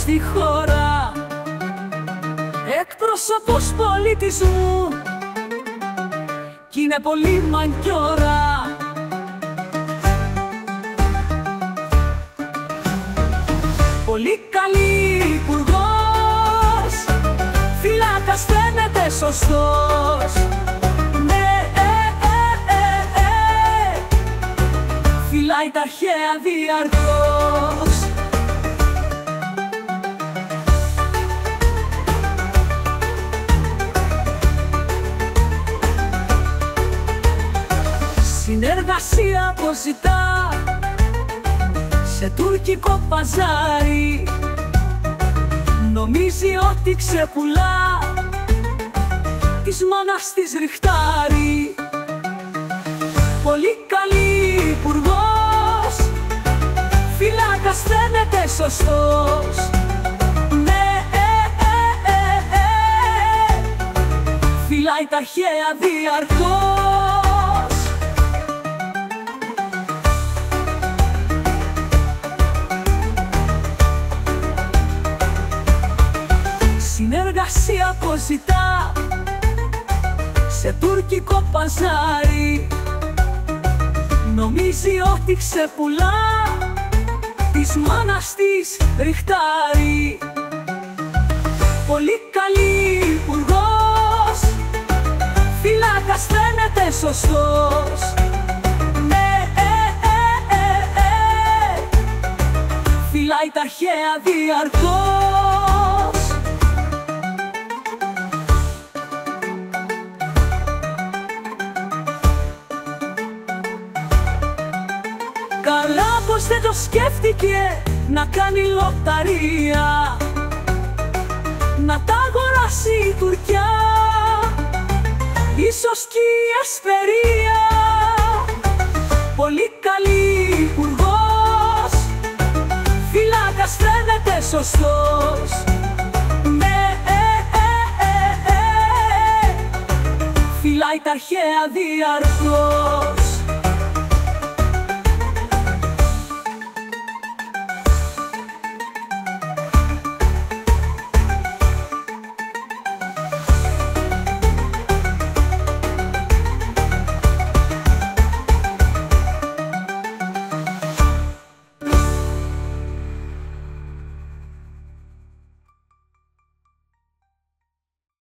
στη χώρα, εκπρόσωπος πολιτισμού, κι είναι πολύ μαγκιόρα. Πολύ καλή υπουργός, φύλακας φαίνεται σωστός. Ναι, φυλάει τα αρχαία διαρκώς. Συνεργασία αποζητά σε τουρκικό παζάρι, νομίζει ότι ξεπουλά, της μάνας της ριχτάρει. Πολύ καλή υπουργός, φυλάκας φαίνεται σωστός. Ναι, φυλάει τα αρχαία διαρκώς. Συνεργασία αποζητά σε τουρκικό παζάρι, νομίζει ότι ξεπουλά, της μάνας της ριχτάρει. Πολύ καλή υπουργός, φυλάκας φαίνεται σωστός. Ναι, φυλάει τα αρχαία διαρκώς. Καλά πως δεν το σκέφτηκε να κάνει λοταρία, να τα αγοράσει η Τουρκιά, ίσως κι η Εσπερία. Πολύ καλή υπουργός, φυλάκας φαίνεται σωστός. Ναι, φυλάει τα αρχαία διαρκώς.